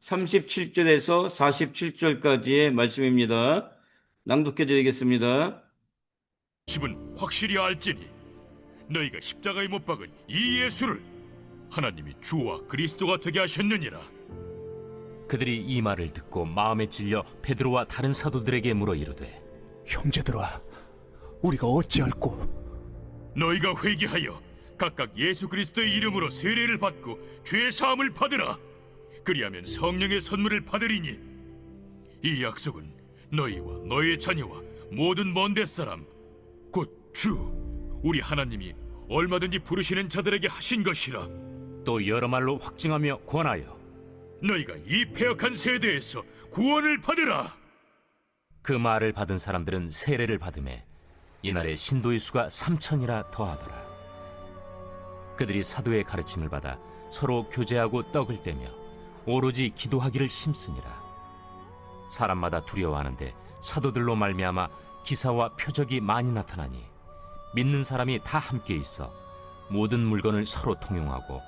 37절에서 47절까지의 말씀입니다. 낭독해 드리겠습니다. 집은 확실히 알지니 너희가 십자가에 못 박은 이 예수를 하나님이 주와 그리스도가 되게 하셨느니라. 그들이 이 말을 듣고 마음에 찔려 베드로와 다른 사도들에게 물어 이르되, 형제들아, 우리가 어찌할꼬? 너희가 회개하여 각각 예수 그리스도의 이름으로 세례를 받고 죄 사함을 받으라. 그리하면 성령의 선물을 받으리니 이 약속은 너희와 너희의 자녀와 모든 먼 데 사람 곧 주 우리 하나님이 얼마든지 부르시는 자들에게 하신 것이라. 또 여러 말로 확증하며 권하여 너희가 이 패역한 세대에서 구원을 받으라. 그 말을 받은 사람들은 세례를 받음에 이날에 신도의 수가 3,000이라 더하더라. 그들이 사도의 가르침을 받아 서로 교제하고 떡을 떼며 오로지 기도하기를 힘쓰니라. 사람마다 두려워하는데 사도들로 말미암아 기사와 표적이 많이 나타나니 믿는 사람이 다 함께 있어 모든 물건을 서로 통용하고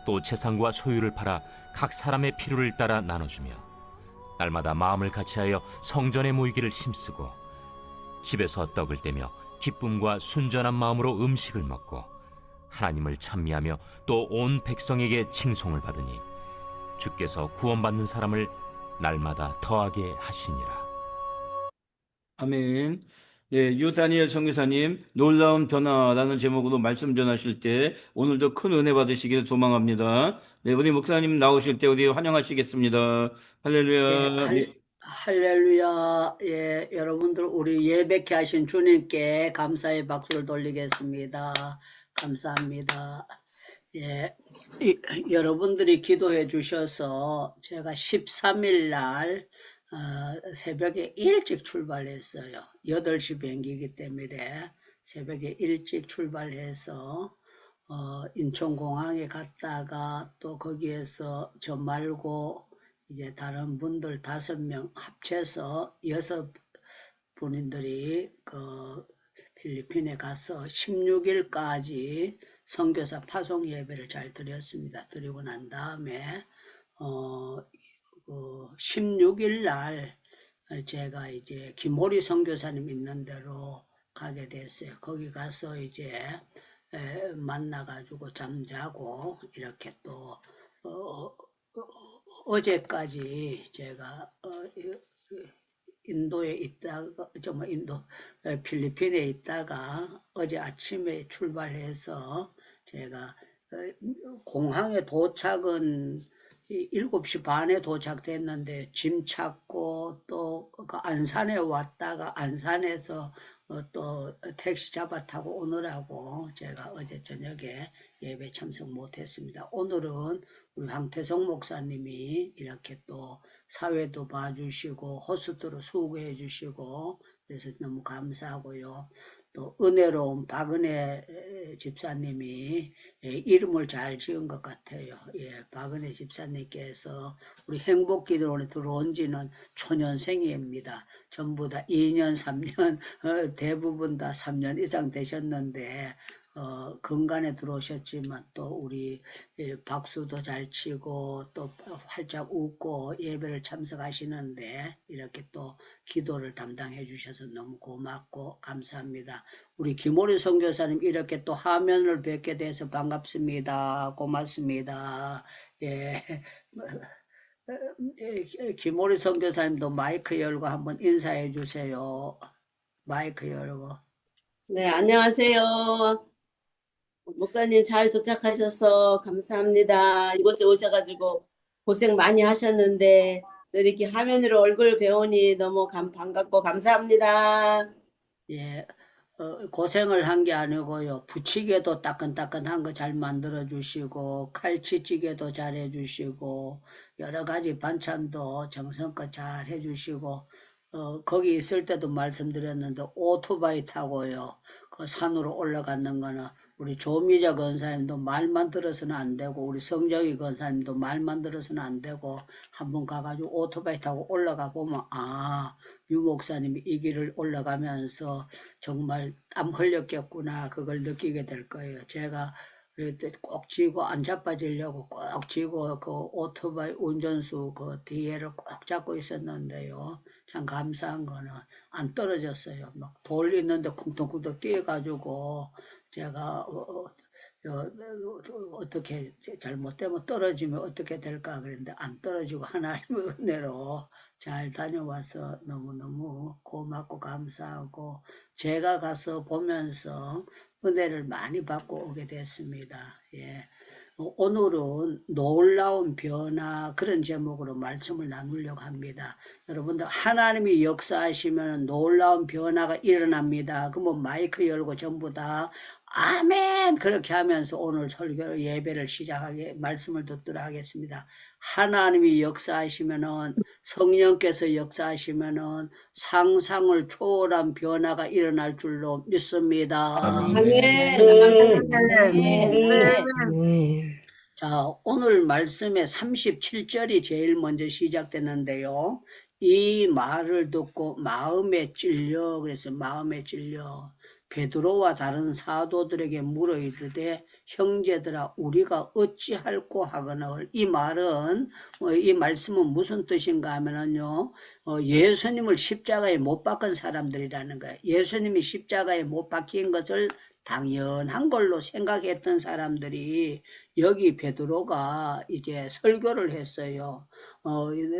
또 재산과 소유를 팔아 각 사람의 필요를 따라 나눠주며 날마다 마음을 같이하여 성전에 모이기를 힘쓰고 집에서 떡을 떼며 기쁨과 순전한 마음으로 음식을 먹고 하나님을 찬미하며 또 온 백성에게 칭송을 받으니 주께서 구원받는 사람을 날마다 더하게 하시니라. 아멘. 네, 유다니엘 선교사님, 놀라운 변화라는 제목으로 말씀 전하실 때 오늘도 큰 은혜 받으시기를 소망합니다. 네, 우리 목사님 나오실 때 우리 환영하시겠습니다. 예, 할렐루야. 할렐루야. 예, 여러분들 우리 예배케 하신 주님께 감사의 박수를 돌리겠습니다. 감사합니다. 예, 여러분들이 기도해 주셔서 제가 13일 날 새벽에 일찍 출발했어요. 8시 비행기이기 때문에 새벽에 일찍 출발해서 인천공항에 갔다가 또 거기에서 저 말고 이제 다른 분들 5명 합쳐서 6분들이 그 필리핀에 가서 16일까지 선교사 파송 예배를 잘 드렸습니다. 드리고 난 다음에 16일 날 제가 이제 김호리 선교사님 있는 데로 가게 됐어요. 거기 가서 이제 만나가지고 잠자고 이렇게 또 어제까지 제가 인도에 있다가 필리핀에 있다가 어제 아침에 출발해서 제가 공항에 도착은 7시 반에 도착됐는데 짐 찾고 또 안산에 왔다가 안산에서 또 택시 잡아 타고 오느라고 제가 어제 저녁에 예배 참석 못했습니다. 오늘은 우리 황태성 목사님이 이렇게 또 사회도 봐주시고 호스트로 수고해 주시고 그래서 너무 감사하고요. 또 은혜로운 박은혜 집사님이 이름을 잘 지은 것 같아요. 예, 박은혜 집사님께서 우리 행복기도원에 들어온 지는 초년생입니다. 전부 다 2년, 3년, 대부분 다 3년 이상 되셨는데 건강에 들어오셨지만 또 우리 박수도 잘 치고 또 활짝 웃고 예배를 참석하시는데 이렇게 또 기도를 담당해 주셔서 너무 고맙고 감사합니다. 우리 김호리 선교사님 이렇게 또 화면을 뵙게 돼서 반갑습니다. 고맙습니다. 예. 김호리 선교사님도 마이크 열고 한번 인사해 주세요. 마이크 열고. 네, 안녕하세요. 목사님 잘 도착하셔서 감사합니다. 이곳에 오셔가지고 고생 많이 하셨는데 또 이렇게 화면으로 얼굴 배우니 너무 반갑고 감사합니다. 예, 고생을 한 게 아니고요. 부치개도 따끈따끈한 거 잘 만들어 주시고, 칼치찌개도 잘 해주시고, 여러 가지 반찬도 정성껏 잘 해주시고, 거기 있을 때도 말씀드렸는데, 오토바이 타고요. 그 산으로 올라가는 거는 우리 조미자 권사님도 말만 들어서는 안 되고, 우리 성정희 권사님도 말만 들어서는 안 되고, 한번 가가지고 오토바이 타고 올라가 보면, 아, 유 목사님이 이 길을 올라가면서 정말 땀 흘렸겠구나 그걸 느끼게 될 거예요. 제가 꼭 쥐고 안 자빠지려고 꼭 쥐고 그 오토바이 운전수 그 뒤에를 꼭 잡고 있었는데요. 참 감사한 거는 안 떨어졌어요. 막 돌 있는데 쿵통쿵통 뛰어가지고 제가 어떻게 잘못되면 떨어지면 어떻게 될까 그랬는데 안 떨어지고 하나님의 은혜로 잘 다녀와서 너무너무 고맙고 감사하고 제가 가서 보면서 은혜를 많이 받고 오게 됐습니다. 예. 오늘은 놀라운 변화 그런 제목으로 말씀을 나누려고 합니다. 여러분들 하나님이 역사하시면 놀라운 변화가 일어납니다. 그러면 마이크 열고 전부 다 아멘 그렇게 하면서 오늘 설교 예배를 시작하게 말씀을 듣도록 하겠습니다. 하나님이 역사하시면은 성령께서 역사하시면은 상상을 초월한 변화가 일어날 줄로 믿습니다. 아멘. 아멘. 자, 오늘 말씀의 37절이 제일 먼저 시작되는데요. 이 말을 듣고 마음에 찔려, 그래서 마음에 찔려. 베드로와 다른 사도들에게 물어 이르되 형제들아 우리가 어찌할꼬 하거늘. 이 말은 이 말씀은 무슨 뜻인가 하면은요. 예수님을 십자가에 못 박은 사람들이라는 거예요. 예수님이 십자가에 못 박힌 것을 당연한 걸로 생각했던 사람들이 여기 베드로가 이제 설교를 했어요.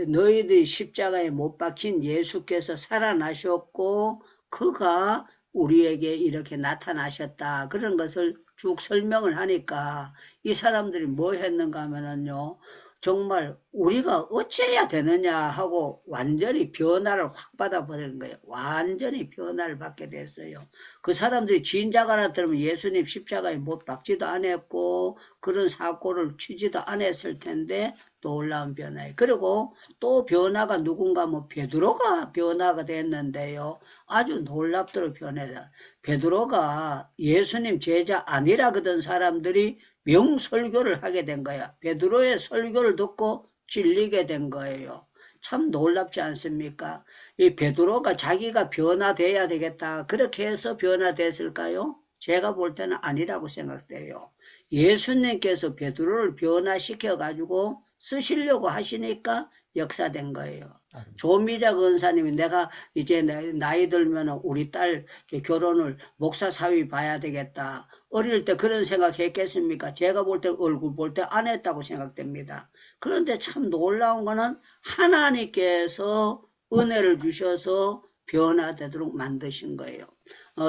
너희들이 십자가에 못 박힌 예수께서 살아나셨고 그가 우리에게 이렇게 나타나셨다. 그런 것을 쭉 설명을 하니까 이 사람들이 뭐 했는가 하면은요. 정말 우리가 어찌해야 되느냐 하고 완전히 변화를 확 받아버린 거예요. 완전히 변화를 받게 됐어요. 그 사람들이 진작 알았더라면 예수님 십자가에 못 박지도 않았고 그런 사고를 치지도 않았을 텐데 놀라운 변화예요. 그리고 또 변화가 누군가 뭐 베드로가 변화가 됐는데요. 아주 놀랍도록 변해다. 베드로가 예수님 제자 아니라 그던 사람들이 명설교를 하게 된 거야. 베드로의 설교를 듣고 질리게 된 거예요. 참 놀랍지 않습니까? 이 베드로가 자기가 변화돼야 되겠다. 그렇게 해서 변화됐을까요? 제가 볼 때는 아니라고 생각돼요. 예수님께서 베드로를 변화시켜가지고 쓰시려고 하시니까 역사된 거예요. 조미작 은사님이 내가 이제 나이 들면 우리 딸 결혼을 목사 사위 봐야 되겠다. 어릴 때 그런 생각했겠습니까? 제가 볼 때 얼굴 볼 때 안 했다고 생각됩니다. 그런데 참 놀라운 거는 하나님께서 은혜를 주셔서 변화되도록 만드신 거예요.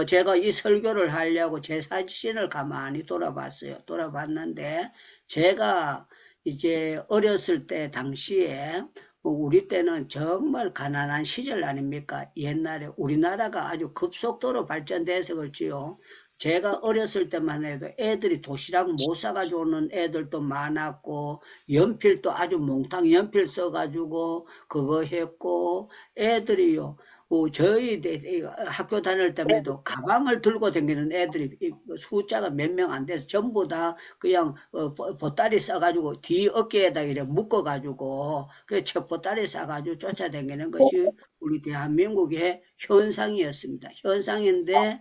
제가 이 설교를 하려고 제 사진을 가만히 돌아봤어요. 돌아봤는데 제가 이제 어렸을 때 당시에 우리 때는 정말 가난한 시절 아닙니까? 옛날에 우리나라가 아주 급속도로 발전돼서 그렇지요. 제가 어렸을 때만 해도 애들이 도시락 못 사가지고 오는 애들도 많았고 연필도 아주 몽땅 연필 써가지고 그거 했고 애들이요. 저희 학교 다닐 때에도 가방을 들고 다니는 애들이 숫자가 몇 명 안 돼서 전부 다 그냥 보따리 싸가지고 뒤 어깨에다 이렇게 묶어가지고 그 책보따리 싸가지고 쫓아다니는 것이 우리 대한민국의 현상이었습니다. 현상인데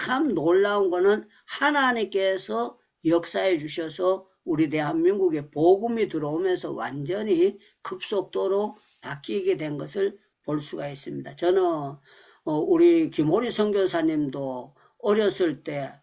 참 놀라운 거는 하나님께서 역사해 주셔서 우리 대한민국에 복음이 들어오면서 완전히 급속도로 바뀌게 된 것을 볼 수가 있습니다. 저는 우리 김호리 선교사님도 어렸을 때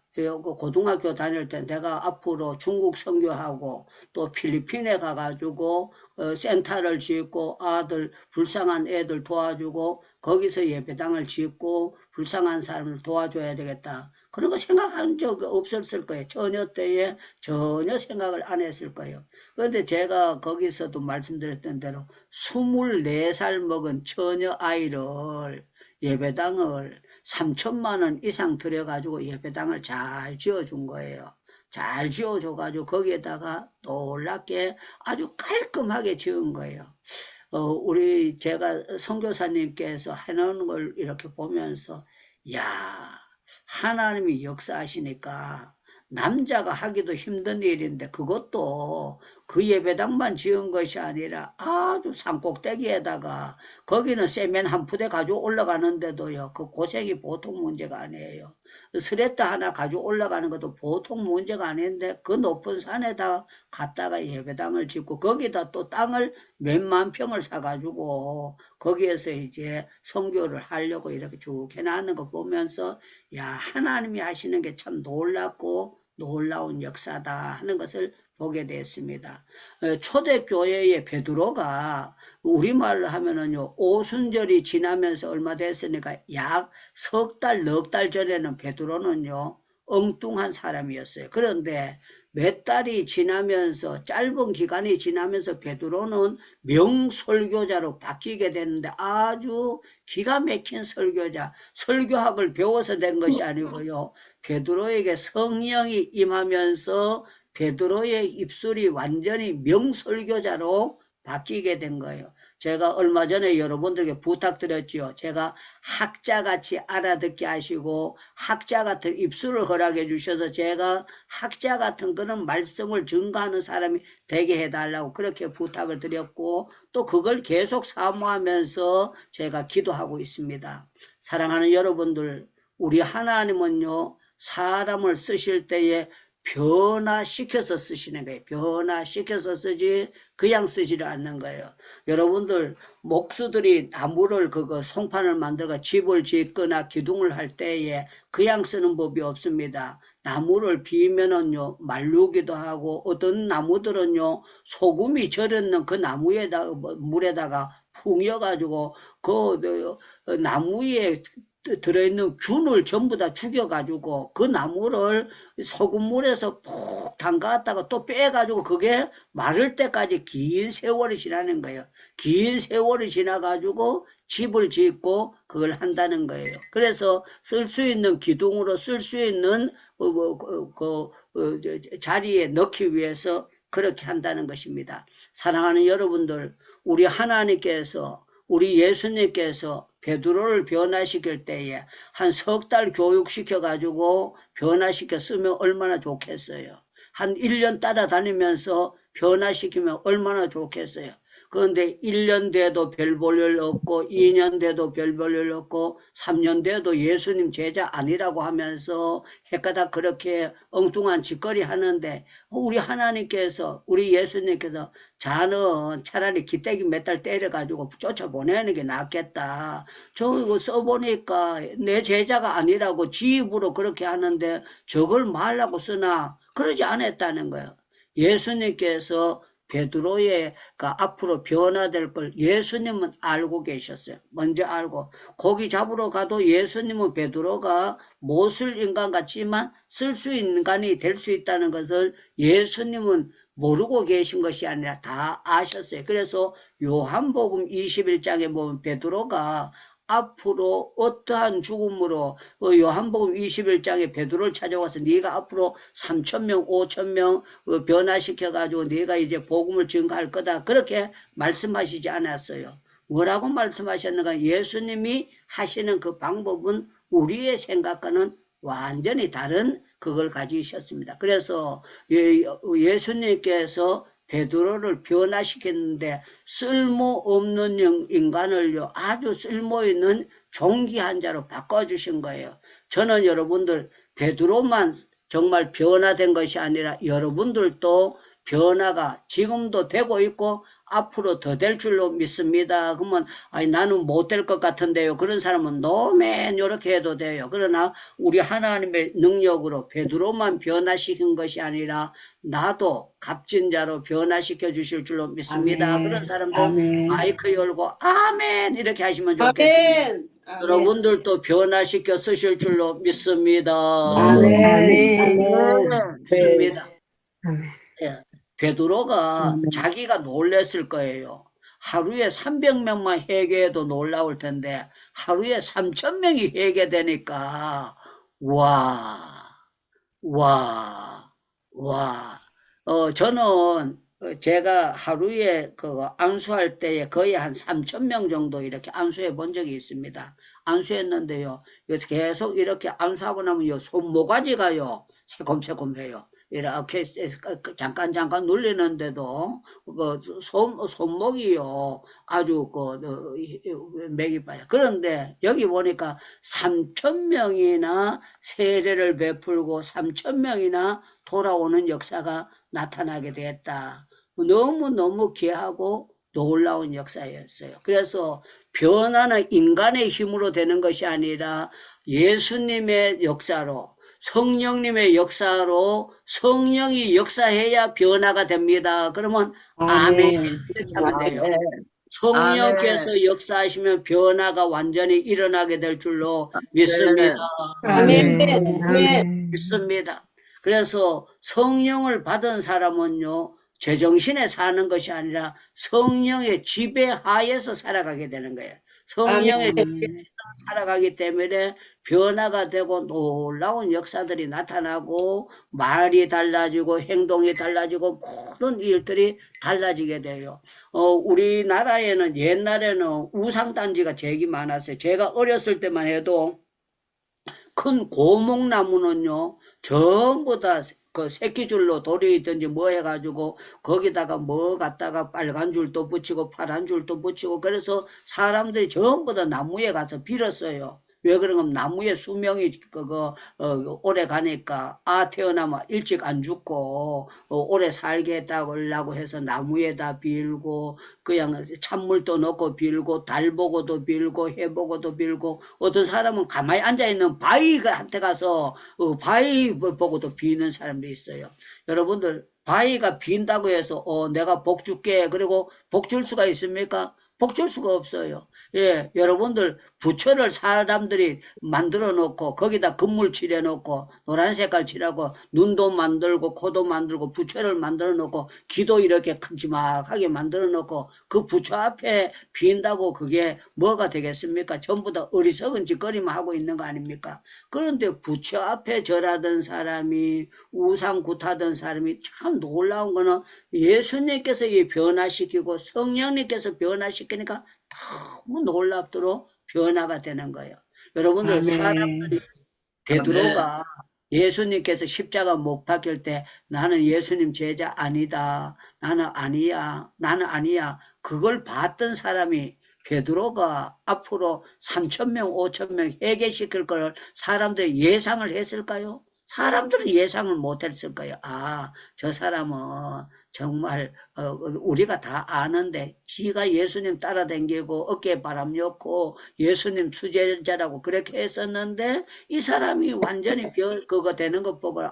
고등학교 다닐 때 내가 앞으로 중국 선교하고 또 필리핀에 가가지고 센터를 짓고 아들 불쌍한 애들 도와주고 거기서 예배당을 짓고 불쌍한 사람을 도와줘야 되겠다. 그런 거 생각한 적 없었을 거예요. 전혀 때에 전혀 생각을 안 했을 거예요. 그런데 제가 거기서도 말씀드렸던 대로 24살 먹은 처녀 아이를 예배당을 3천만 원 이상 들여가지고 예배당을 잘 지어준 거예요. 잘 지어줘가지고 거기에다가 놀랍게 아주 깔끔하게 지은 거예요. 제가 선교사님께서 해놓은 걸 이렇게 보면서, 야, 하나님이 역사하시니까 남자가 하기도 힘든 일인데 그것도 그 예배당만 지은 것이 아니라 아주 산꼭대기에다가 거기는 세면 한 푸대 가지고 올라가는데도요, 그 고생이 보통 문제가 아니에요. 스레터 하나 가지고 올라가는 것도 보통 문제가 아닌데 그 높은 산에다 갔다가 예배당을 짓고 거기다 또 땅을 몇만 평을 사가지고 거기에서 이제 선교를 하려고 이렇게 쭉 해놨는 거 보면서 야, 하나님이 하시는 게 참 놀랍고 놀라운 역사다 하는 것을 보게 됐습니다. 초대교회의 베드로가 우리말로 하면은요, 오순절이 지나면서 얼마 됐으니까 약 석 달, 넉 달 전에는 베드로는요, 엉뚱한 사람이었어요. 그런데 몇 달이 지나면서, 짧은 기간이 지나면서 베드로는 명설교자로 바뀌게 됐는데 아주 기가 막힌 설교자, 설교학을 배워서 된 것이 아니고요. 베드로에게 성령이 임하면서 베드로의 입술이 완전히 명설교자로 바뀌게 된 거예요. 제가 얼마 전에 여러분들에게 부탁드렸지요. 제가 학자같이 알아듣게 하시고 학자 같은 입술을 허락해 주셔서 제가 학자 같은 그런 말씀을 증거하는 사람이 되게 해달라고 그렇게 부탁을 드렸고 또 그걸 계속 사모하면서 제가 기도하고 있습니다. 사랑하는 여러분들, 우리 하나님은요, 사람을 쓰실 때에 변화시켜서 쓰시는 거예요. 변화시켜서 쓰지 그냥 쓰지를 않는 거예요. 여러분들 목수들이 나무를 송판을 만들고 집을 짓거나 기둥을 할 때에 그냥 쓰는 법이 없습니다. 나무를 비면은요 말르기도 하고 어떤 나무들은요 소금이 절였는 그 나무에다가 물에다가 풍여가지고 그 나무에 들어있는 균을 전부 다 죽여가지고 그 나무를 소금물에서 푹 담갔다가 또 빼가지고 그게 마를 때까지 긴 세월이 지나는 거예요. 긴 세월이 지나가지고 집을 짓고 그걸 한다는 거예요. 그래서 쓸 수 있는 기둥으로 쓸 수 있는 자리에 넣기 위해서 그렇게 한다는 것입니다. 사랑하는 여러분들, 우리 하나님께서 우리 예수님께서 베드로를 변화시킬 때에 한 석 달 교육시켜가지고 변화시켜 쓰면 얼마나 좋겠어요. 한 1년 따라다니면서 변화시키면 얼마나 좋겠어요. 그런데 1년 돼도 별 볼 일 없고 2년 돼도 별 볼 일 없고 3년 돼도 예수님 제자 아니라고 하면서 헷가닥 그렇게 엉뚱한 짓거리 하는데 우리 하나님께서 우리 예수님께서 자는 차라리 기대기 몇 달 때려가지고 쫓아보내는 게 낫겠다. 저거 써보니까 내 제자가 아니라고 지 입으로 그렇게 하는데 저걸 말라고 쓰나 그러지 않았다는 거예요. 예수님께서 베드로의 앞으로 변화될 걸 예수님은 알고 계셨어요. 먼저 알고 고기 잡으러 가도 예수님은 베드로가 못 쓸 인간 같지만 쓸 수 있는 인간이 될 수 있다는 것을 예수님은 모르고 계신 것이 아니라 다 아셨어요. 그래서 요한복음 21장에 보면 베드로가 앞으로 어떠한 죽음으로 요한복음 21장에 베드로를 찾아와서 네가 앞으로 3,000명 5,000명 변화시켜가지고 네가 이제 복음을 증거할 거다 그렇게 말씀하시지 않았어요. 뭐라고 말씀하셨는가? 예수님이 하시는 그 방법은 우리의 생각과는 완전히 다른 그걸 가지셨습니다. 그래서 예수님께서 베드로를 변화시켰는데 쓸모없는 인간을요 아주 쓸모있는 존귀한 자로 바꿔주신 거예요. 저는 여러분들 베드로만 정말 변화된 것이 아니라 여러분들도 변화가 지금도 되고 있고 앞으로 더 될 줄로 믿습니다. 그러면 아니 나는 못 될 것 같은데요. 그런 사람은 노맨 이렇게 해도 돼요. 그러나 우리 하나님의 능력으로 베드로만 변화시킨 것이 아니라 나도 값진 자로 변화시켜 주실 줄로 믿습니다. 아멘. 그런 사람들 아멘. 마이크 열고 아멘 이렇게 하시면 좋겠습니다. 아멘. 아멘. 여러분들도 변화시켜 쓰실 줄로 믿습니다. 아멘. 아멘. 아멘. 믿습니다. 아멘. 예, 베드로가 자기가 놀랬을 거예요. 하루에 300명만 회개해도 놀라울 텐데 하루에 3,000명이 회개되니까 저는 제가 하루에 안수할 때에 거의 한 3,000명 정도 이렇게 안수해 본 적이 있습니다. 안수했는데요. 계속 이렇게 안수하고 나면 손모가지가요 새콤새콤해요. 이렇게 잠깐 눌리는데도 손목이요 아주 맥이 빠져. 그런데 여기 보니까 3,000명이나 세례를 베풀고 3,000명이나 돌아오는 역사가 나타나게 됐다. 너무너무 귀하고 놀라운 역사였어요. 그래서 변화는 인간의 힘으로 되는 것이 아니라 예수님의 역사로, 성령님의 역사로, 성령이 역사해야 변화가 됩니다. 그러면 아멘 이렇게 하면 돼요. 성령께서 역사하시면 변화가 완전히 일어나게 될 줄로 믿습니다. 믿습니다. 그래서 성령을 받은 사람은요, 제정신에 사는 것이 아니라 성령의 지배하에서 살아가게 되는 거예요. 성령의 지배하에서 살아가기 때문에 변화가 되고 놀라운 역사들이 나타나고 말이 달라지고 행동이 달라지고 모든 일들이 달라지게 돼요. 우리나라에는 옛날에는 우상단지가 되게 많았어요. 제가 어렸을 때만 해도 큰 고목나무는요, 전부 다 그 새끼줄로 돌이 있든지 뭐 해가지고 거기다가 뭐 갖다가 빨간 줄도 붙이고 파란 줄도 붙이고 그래서 사람들이 전부 다 나무에 가서 빌었어요. 왜 그런가 하면 나무의 수명이 오래 가니까 태어나면 일찍 안 죽고 오래 살게 해달라고 해서 나무에다 빌고 그냥 찬물도 넣고 빌고 달 보고도 빌고 해 보고도 빌고 어떤 사람은 가만히 앉아있는 바위한테 가서 바위 보고도 비는 사람도 있어요. 여러분들 바위가 빈다고 해서 내가 복 줄게 그리고 복 줄 수가 있습니까? 복 줄 수가 없어요. 예, 여러분들 부처를 사람들이 만들어 놓고 거기다 금물 칠해 놓고 노란 색깔 칠하고 눈도 만들고 코도 만들고 부처를 만들어 놓고 귀도 이렇게 큼지막하게 만들어 놓고 그 부처 앞에 빈다고 그게 뭐가 되겠습니까? 전부 다 어리석은 짓거리만 하고 있는 거 아닙니까? 그런데 부처 앞에 절하던 사람이 우상 굿하던 사람이 참 놀라운 거는 예수님께서 이 변화시키고 성령님께서 변화시키니까 너무 놀랍도록 변화가 되는 거예요. 여러분들 사람들이 베드로가 예수님께서 십자가 못 박힐 때 나는 예수님 제자 아니다. 나는 아니야. 그걸 봤던 사람이 베드로가 앞으로 3,000명, 5,000명 회개시킬 걸 사람들이 예상을 했을까요? 사람들은 예상을 못했을 거예요. 저 사람은 정말 우리가 다 아는데 지가 예수님 따라다니고 어깨에 바람 엮고 예수님 수제자라고 그렇게 했었는데 이 사람이 완전히 그거 되는 것 보고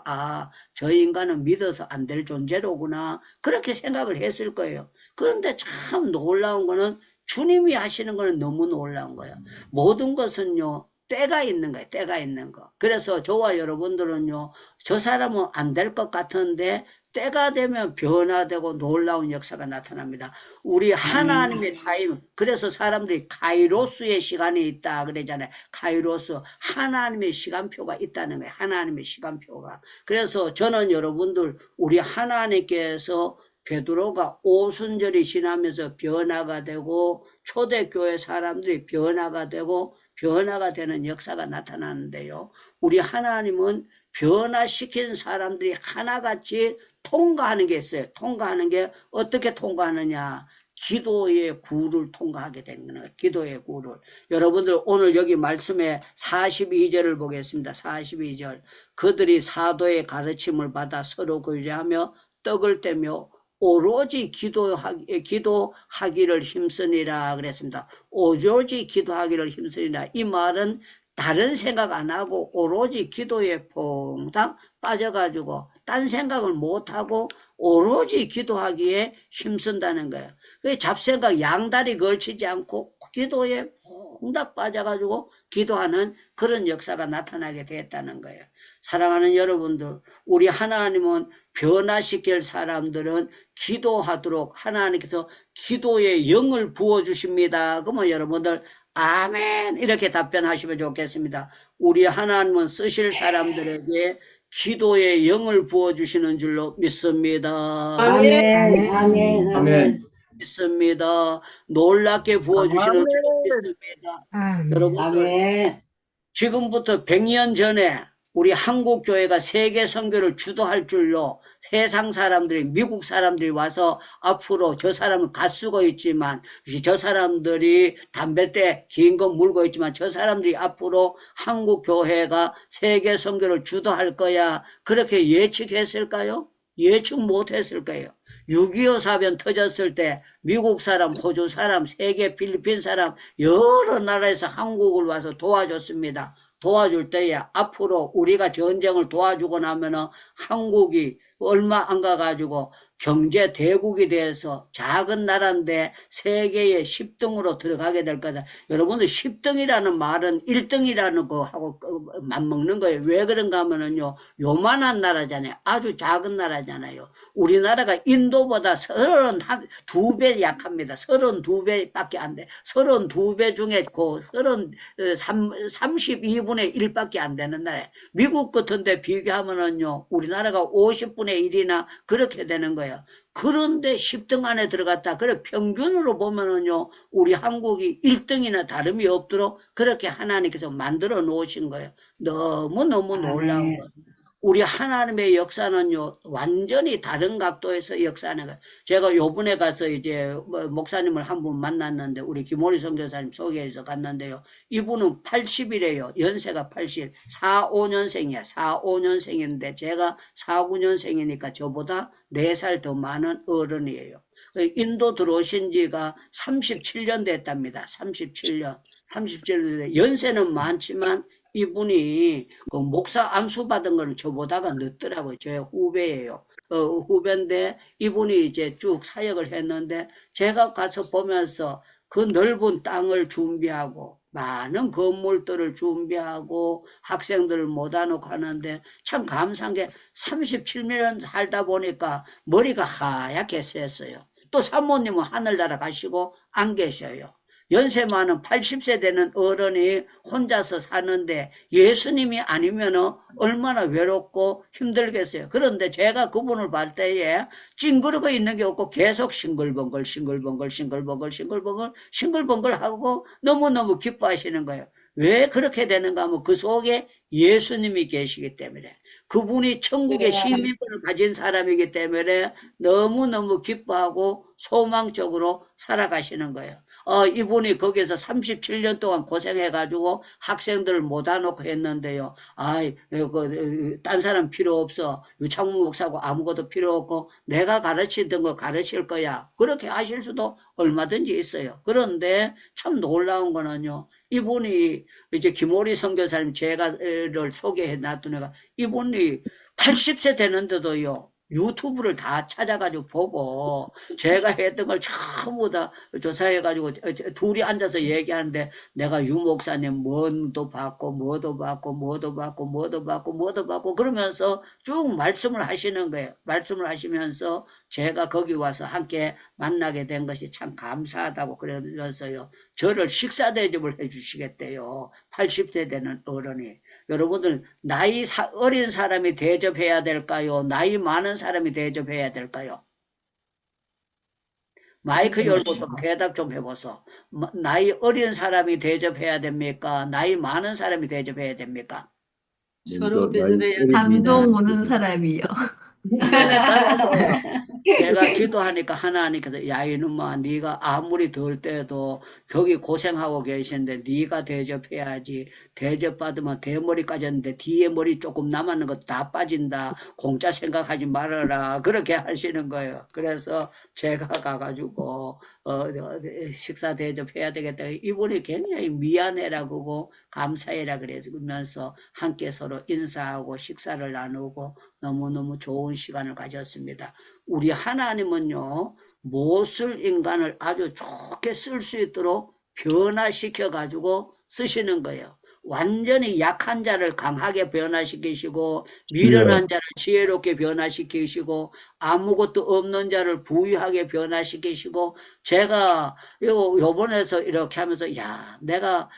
저 인간은 믿어서 안 될 존재로구나 그렇게 생각을 했을 거예요. 그런데 참 놀라운 거는 주님이 하시는 거는 너무 놀라운 거예요. 모든 것은요. 때가 있는 거예요. 때가 있는 거. 그래서 저와 여러분들은요. 저 사람은 안 될 것 같은데 때가 되면 변화되고 놀라운 역사가 나타납니다. 우리 하나님의 타임. 그래서 사람들이 카이로스의 시간이 있다 그러잖아요. 카이로스. 하나님의 시간표가 있다는 거예요. 하나님의 시간표가. 그래서 저는 여러분들 우리 하나님께서 베드로가 오순절이 지나면서 변화가 되고 초대교회 사람들이 변화가 되고 변화가 되는 역사가 나타나는데요. 우리 하나님은 변화시킨 사람들이 하나같이 통과하는 게 있어요. 통과하는 게 어떻게 통과하느냐. 기도의 구를 통과하게 되는 거예요. 기도의 구를. 여러분들 오늘 여기 말씀에 42절을 보겠습니다. 42절. 그들이 사도의 가르침을 받아 서로 교제하며 떡을 떼며 오로지 기도하기를 힘쓰니라 그랬습니다. 오로지 기도하기를 힘쓰니라. 이 말은 다른 생각 안 하고 오로지 기도에 퐁당 빠져가지고 딴 생각을 못하고 오로지 기도하기에 힘쓴다는 거예요. 그 잡생각 양다리 걸치지 않고 기도에 퐁당 빠져가지고 기도하는 그런 역사가 나타나게 됐다는 거예요. 사랑하는 여러분들, 우리 하나님은 변화시킬 사람들은 기도하도록 하나님께서 기도의 영을 부어주십니다. 그러면 여러분들 아멘 이렇게 답변하시면 좋겠습니다. 우리 하나님은 쓰실 사람들에게 기도의 영을 부어주시는 줄로 믿습니다. 아멘. 믿습니다. 놀랍게 부어주시는 줄로 믿습니다. 여러분들 지금부터 100년 전에 우리 한국교회가 세계 선교를 주도할 줄로 세상 사람들이, 미국 사람들이 와서 앞으로 저 사람은 갓 쓰고 있지만, 저 사람들이 담배대 긴 거 물고 있지만, 저 사람들이 앞으로 한국교회가 세계 선교를 주도할 거야. 그렇게 예측했을까요? 예측 못했을 거예요. 6.25 사변 터졌을 때 미국 사람, 호주 사람, 세계 필리핀 사람 여러 나라에서 한국을 와서 도와줬습니다. 도와줄 때에 앞으로 우리가 전쟁을 도와주고 나면은 한국이 얼마 안 가가지고 경제 대국이 돼서 작은 나라인데 세계의 10등으로 들어가게 될 거다. 여러분들 10등이라는 말은 1등이라는 거하고 맞먹는 거예요. 왜 그런가 하면은요, 요만한 나라잖아요. 아주 작은 나라잖아요. 우리나라가 인도보다 32배 약합니다. 32배밖에 안 돼. 32배 중에 그 32분의 1밖에 안 되는 나라예요. 미국 같은데 비교하면은요, 우리나라가 50분의 1이나 그렇게 되는 거예요. 그런데 10등 안에 들어갔다. 그래, 평균으로 보면은요, 우리 한국이 1등이나 다름이 없도록 그렇게 하나님께서 만들어 놓으신 거예요. 너무너무 놀라운 거예요. 우리 하나님의 역사는요, 완전히 다른 각도에서 역사하는 거예요. 제가 요번에 가서 이제 목사님을 한 분 만났는데, 우리 김호리 선교사님 소개해서 갔는데요. 이분은 80이래요. 연세가 80. 45년생이야. 45년생인데, 제가 49년생이니까 저보다 4살 더 많은 어른이에요. 인도 들어오신 지가 37년 됐답니다. 37년. 37년. 연세는 많지만, 이분이 그 목사 안수 받은 거는 저보다가 늦더라고요. 제 후배예요. 후배인데 이분이 이제 쭉 사역을 했는데 제가 가서 보면서 그 넓은 땅을 준비하고 많은 건물들을 준비하고 학생들을 모아 놓고 하는데 참 감사한 게 37년 살다 보니까 머리가 하얗게 샜어요. 또 사모님은 하늘나라 가시고 안 계셔요. 연세 많은 80세 되는 어른이 혼자서 사는데 예수님이 아니면 얼마나 외롭고 힘들겠어요. 그런데 제가 그분을 볼 때에 찡그러고 있는 게 없고 계속 싱글벙글 하고 너무너무 기뻐하시는 거예요. 왜 그렇게 되는가 하면 그 속에 예수님이 계시기 때문에, 그분이 천국의 시민권을 가진 사람이기 때문에 너무너무 기뻐하고 소망적으로 살아가시는 거예요. 이분이 거기서 37년 동안 고생해가지고 학생들을 모아놓고 했는데요. 딴 사람 필요 없어. 유창무 목사고 아무것도 필요 없고 내가 가르치던 거 가르칠 거야. 그렇게 하실 수도 얼마든지 있어요. 그런데 참 놀라운 거는요. 이분이 이제 김오리 선교사님 제가를 소개해 놨더니가 이분이 80세 되는데도요. 유튜브를 다 찾아가지고 보고 제가 했던 걸 전부 다 조사해가지고 둘이 앉아서 얘기하는데 내가 유 목사님 뭐도 받고 그러면서 쭉 말씀을 하시는 거예요. 말씀을 하시면서 제가 거기 와서 함께 만나게 된 것이 참 감사하다고 그러면서요. 저를 식사 대접을 해주시겠대요. 80세 되는 어른이. 여러분들 나이 어린 사람이 대접해야 될까요? 나이 많은 사람이 대접해야 될까요? 마이크 열고 좀 대답 좀 해보소. 나이 어린 사람이 대접해야 됩니까? 나이 많은 사람이 대접해야 됩니까? 서로 대접해야 감동 오는 사람이요. 내가 기도하니까 하나님께서 야 이놈아 네가 아무리 덜 때도 거기 고생하고 계시는데 네가 대접해야지. 대접받으면 대머리까지 했는데 뒤에 머리 조금 남았는 거 다 빠진다. 공짜 생각하지 말아라. 그렇게 하시는 거예요. 그래서 제가 가가지고 식사 대접해야 되겠다. 이분이 굉장히 미안해라고 감사해라 그러면서 함께 서로 인사하고 식사를 나누고 너무너무 좋은 시간을 가졌습니다. 우리 하나님은요, 못쓸 인간을 아주 좋게 쓸 수 있도록 변화시켜가지고 쓰시는 거예요. 완전히 약한 자를 강하게 변화시키시고, 미련한 자를 지혜롭게 변화시키시고, 아무것도 없는 자를 부유하게 변화시키시고, 제가 요번에서 이렇게 하면서, 야, 내가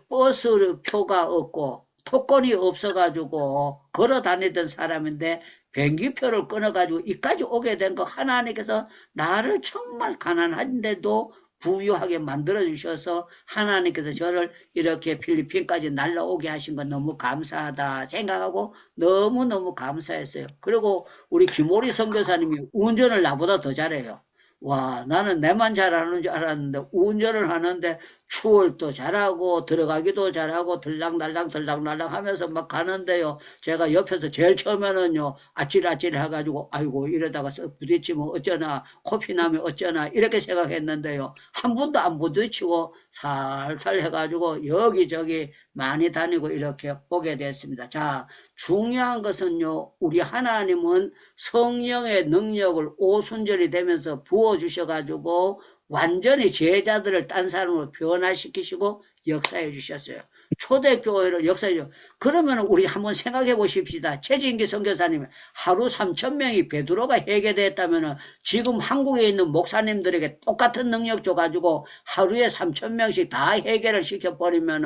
버스 표가 없고, 토건이 없어가지고 걸어 다니던 사람인데 비행기표를 끊어가지고 이까지 오게 된 거 하나님께서 나를 정말 가난한데도 부유하게 만들어 주셔서 하나님께서 저를 이렇게 필리핀까지 날라오게 하신 건 너무 감사하다 생각하고 너무너무 감사했어요. 그리고 우리 김오리 선교사님이 운전을 나보다 더 잘해요. 와, 나는 내만 잘하는 줄 알았는데 운전을 하는데 추월도 잘하고 들어가기도 잘하고 들락날락 하면서 막 가는데요. 제가 옆에서 제일 처음에는요, 아찔아찔 해가지고 아이고 이러다가 부딪히면 어쩌나, 코피 나면 어쩌나 이렇게 생각했는데요. 한 번도 안 부딪히고 살살 해가지고 여기저기 많이 다니고 이렇게 오게 됐습니다. 자, 중요한 것은요, 우리 하나님은 성령의 능력을 오순절이 되면서 부어주셔가지고 완전히 제자들을 딴 사람으로 변화시키시고 역사해 주셨어요. 초대교회를 역사해 주셨어요. 그러면 우리 한번 생각해 보십시다. 최진기 선교사님 하루 3,000명이 베드로가 해계됐다면 지금 한국에 있는 목사님들에게 똑같은 능력 줘가지고 하루에 3,000명씩 다 해계를 시켜버리면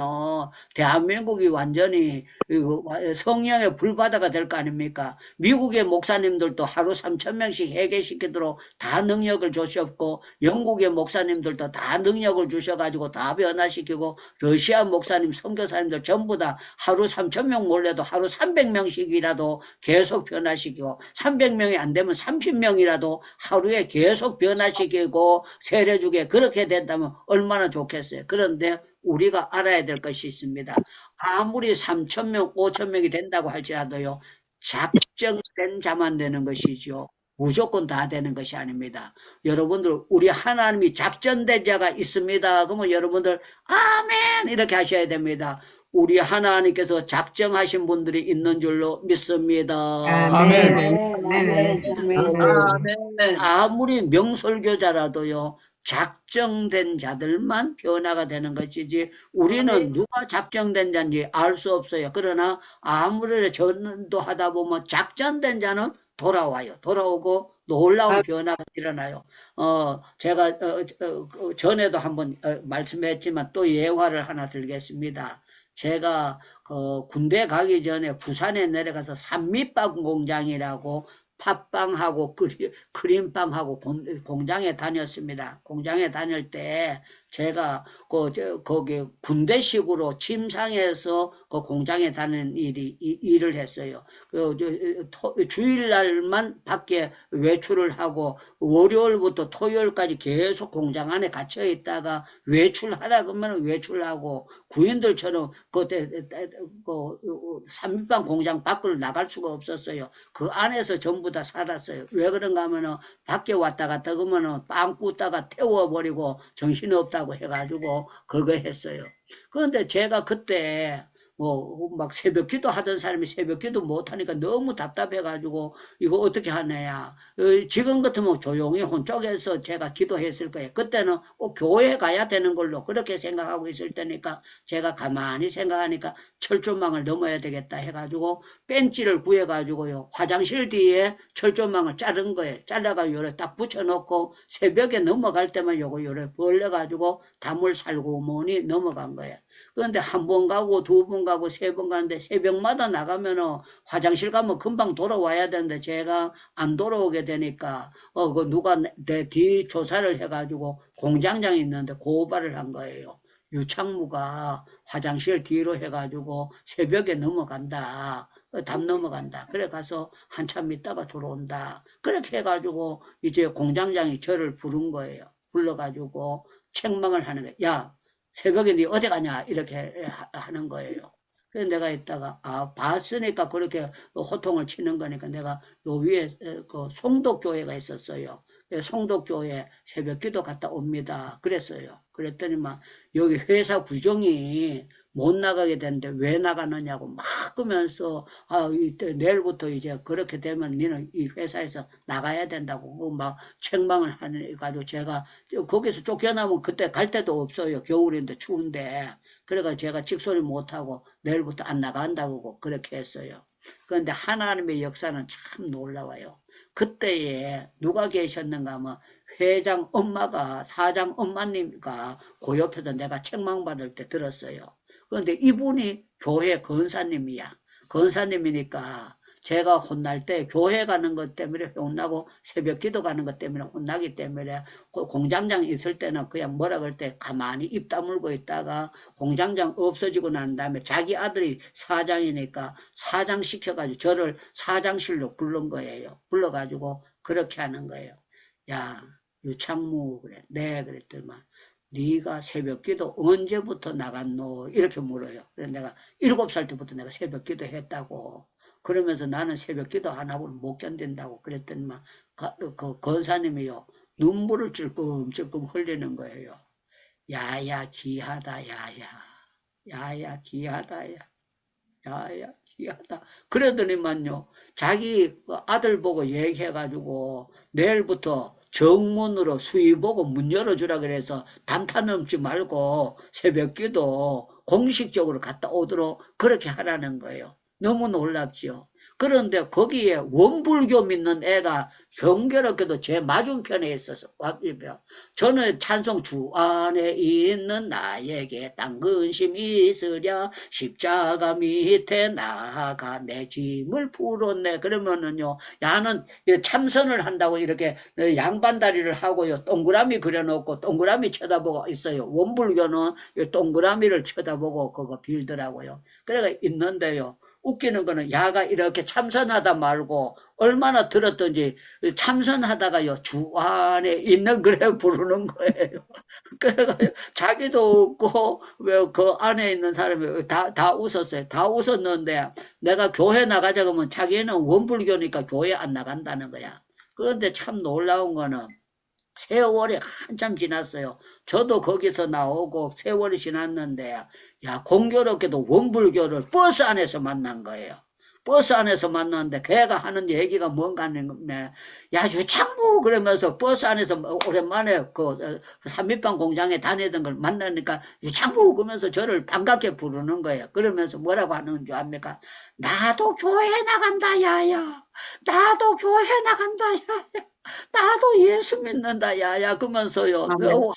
대한민국이 완전히 성령의 불바다가 될 거 아닙니까? 미국의 목사님들도 하루 3,000명씩 해계시키도록 다 능력을 주셨고 영국의 목사님들도 다 능력을 주셔가지고 다 변화시키고 러시아 목사님, 선교사님들 전부 다 하루 3,000명 몰래도 하루 300명씩이라도 계속 변화시키고 300명이 안 되면 30명이라도 하루에 계속 변화시키고 세례주게 그렇게 된다면 얼마나 좋겠어요. 그런데 우리가 알아야 될 것이 있습니다. 아무리 3,000명, 5,000명이 된다고 할지라도요. 작정된 자만 되는 것이죠. 무조건 다 되는 것이 아닙니다. 여러분들 우리 하나님이 작정된 자가 있습니다. 그러면 여러분들 아멘 이렇게 하셔야 됩니다. 우리 하나님께서 작정하신 분들이 있는 줄로 믿습니다. 아멘. 아무리 명설교자라도요. 작정된 자들만 변화가 되는 것이지 우리는 누가 작정된 자인지 알 수 없어요. 그러나 아무리 전도하다 보면 작정된 자는 돌아와요. 돌아오고 놀라운 변화가 일어나요. 제가 전에도 한번 말씀했지만 또 예화를 하나 들겠습니다. 제가 군대 가기 전에 부산에 내려가서 산미빵 공장이라고 팥빵하고 크림빵하고 공장에 다녔습니다. 공장에 다닐 때 제가 거기 군대식으로 침상에서 그 공장에 다니는 일을 했어요. 주일날만 밖에 외출을 하고 월요일부터 토요일까지 계속 공장 안에 갇혀 있다가 외출하라 그러면 외출하고 구인들처럼 그때 산미빵 공장 밖을 나갈 수가 없었어요. 그 안에서 전부 다 살았어요. 왜 그런가 하면은 밖에 왔다 갔다 그러면은 빵 굽다가 태워버리고 정신없다고 해가지고 그거 했어요. 그런데 제가 그때 막 새벽 기도 하던 사람이 새벽 기도 못하니까 너무 답답해가지고 이거 어떻게 하느냐. 지금 같으면 조용히 혼쪽에서 제가 기도했을 거예요. 그때는 꼭 교회 가야 되는 걸로 그렇게 생각하고 있을 때니까 제가 가만히 생각하니까 철조망을 넘어야 되겠다 해가지고 벤치를 구해가지고요. 화장실 뒤에 철조망을 자른 거예요. 잘라가 요래 딱 붙여놓고 새벽에 넘어갈 때만 요거 요래 벌려가지고 담을 살고문이 넘어간 거예요. 그런데 한 번 가고 두 번 가고 세 번 가는데 새벽마다 나가면은 화장실 가면 금방 돌아와야 되는데 제가 안 돌아오게 되니까 누가 내 뒤 조사를 해가지고 공장장이 있는데 고발을 한 거예요. 유창무가 화장실 뒤로 해가지고 새벽에 넘어간다. 담 넘어간다. 그래 가서 한참 있다가 들어온다. 그렇게 해가지고 이제 공장장이 저를 부른 거예요. 불러가지고 책망을 하는 거예요. 야, 새벽에 니 어디 가냐 이렇게 하는 거예요. 그래서 내가 있다가 봤으니까 그렇게 호통을 치는 거니까 내가 요 위에 그 송독교회가 있었어요. 송독교회 새벽기도 갔다 옵니다. 그랬어요. 그랬더니만 여기 회사 구정이 못 나가게 되는데 왜 나가느냐고 막 그러면서 내일부터 이제 그렇게 되면 니는 이 회사에서 나가야 된다고 막 책망을 해가지고 제가 거기서 쫓겨나면 그때 갈 데도 없어요. 겨울인데 추운데. 그래가 제가 직소리 못하고 내일부터 안 나간다고 그렇게 했어요. 그런데 하나님의 역사는 참 놀라워요. 그때에 누가 계셨는가 하면 회장 엄마가 사장 엄마님과 그 옆에서 내가 책망받을 때 들었어요. 그런데 이분이 교회 권사님이야. 권사님이니까 제가 혼날 때 교회 가는 것 때문에 혼나고 새벽 기도 가는 것 때문에 혼나기 때문에 공장장 있을 때는 그냥 뭐라 그럴 때 가만히 입 다물고 있다가 공장장 없어지고 난 다음에 자기 아들이 사장이니까 사장 시켜가지고 저를 사장실로 부른 거예요. 불러가지고 그렇게 하는 거예요. 야, 유창무 그래. 네, 그랬더니만 네가 새벽 기도 언제부터 나갔노? 이렇게 물어요. 그래서 내가 7살 때부터 내가 새벽 기도 했다고. 그러면서 나는 새벽 기도 안 하고는 못 견딘다고 그랬더니만 그 권사님이요. 눈물을 찔끔찔끔 흘리는 거예요. 야야 귀하다 야야. 야야 귀하다 야. 야야 귀하다. 그러더니만요. 자기 아들 보고 얘기해가지고 내일부터 정문으로 수의 보고 문 열어주라 그래서 담타 넘지 말고 새벽기도 공식적으로 갔다 오도록 그렇게 하라는 거예요. 너무 놀랍지요. 그런데 거기에 원불교 믿는 애가 경계롭게도 제 맞은편에 있어서 저는 찬송 주 안에 있는 나에게 딴 근심이 있으랴 십자가 밑에 나아가 내 짐을 풀었네. 그러면은요 야는 참선을 한다고 이렇게 양반다리를 하고요 동그라미 그려놓고 동그라미 쳐다보고 있어요. 원불교는 동그라미를 쳐다보고 그거 빌더라고요. 그래가 있는데요 웃기는 거는 야가 이렇게 참선하다 말고 얼마나 들었던지 참선하다가요 주 안에 있는 그래 부르는 거예요. 그래가지고 자기도 웃고 왜 그 안에 있는 사람이 다 웃었어요. 다 웃었는데 내가 교회 나가자 그러면 자기는 원불교니까 교회 안 나간다는 거야. 그런데 참 놀라운 거는 세월이 한참 지났어요. 저도 거기서 나오고 세월이 지났는데 야 공교롭게도 원불교를 버스 안에서 만난 거예요. 버스 안에서 만났는데 걔가 하는 얘기가 뭔가 하면 야 유창무 그러면서 버스 안에서 오랜만에 그 삼립방 공장에 다니던 걸 만나니까 유창무 그러면서 저를 반갑게 부르는 거예요. 그러면서 뭐라고 하는 줄 압니까? 나도 교회 나간다 야야. 나도 교회 나간다 야야. 나도 예수 믿는다 야야 그러면서요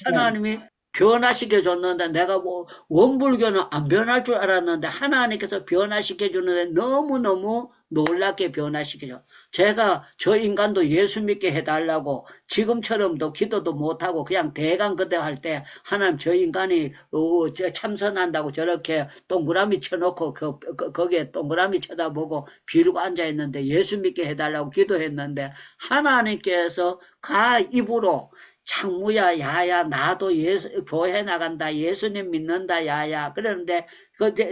하나님이 변화시켜 줬는데 내가 뭐 원불교는 안 변할 줄 알았는데 하나님께서 변화시켜 주는데 너무너무 놀랍게 변화시켜 줘. 제가 저 인간도 예수 믿게 해달라고 지금처럼도 기도도 못하고 그냥 대강 그대 할 때 하나님 저 인간이 참선한다고 저렇게 동그라미 쳐놓고 거기에 동그라미 쳐다보고 비르고 앉아있는데 예수 믿게 해달라고 기도했는데 하나님께서 입으로 창무야 야야 나도 교회 나간다 예수님 믿는다 야야 그러는데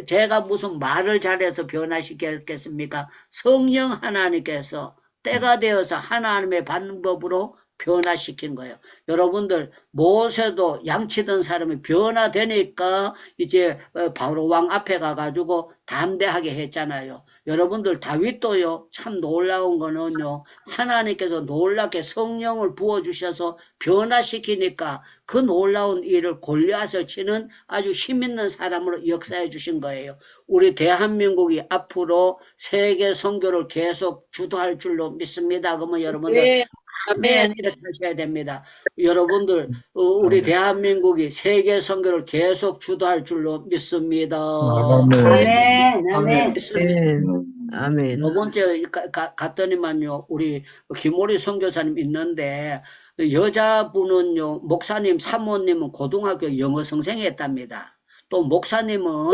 제가 무슨 말을 잘해서 변화시켰겠습니까? 성령 하나님께서 때가 되어서 하나님의 방법으로 변화시킨 거예요. 여러분들 모세도 양치던 사람이 변화되니까 이제 바로 왕 앞에 가가지고 담대하게 했잖아요. 여러분들 다윗도요 참 놀라운 거는요 하나님께서 놀랍게 성령을 부어주셔서 변화시키니까 그 놀라운 일을 골리앗을 치는 아주 힘있는 사람으로 역사해 주신 거예요. 우리 대한민국이 앞으로 세계 선교를 계속 주도할 줄로 믿습니다. 그러면 여러분들 아멘 이렇게 하셔야 됩니다. 여러분들 우리 대한민국이 세계 선교를 계속 주도할 줄로 믿습니다. 아멘. 아멘. 아멘. 이번 주에 갔더니만요 우리 김오리 선교사님 있는데 여자분은요 목사님 사모님은 고등학교 영어 선생했답니다. 또 목사님은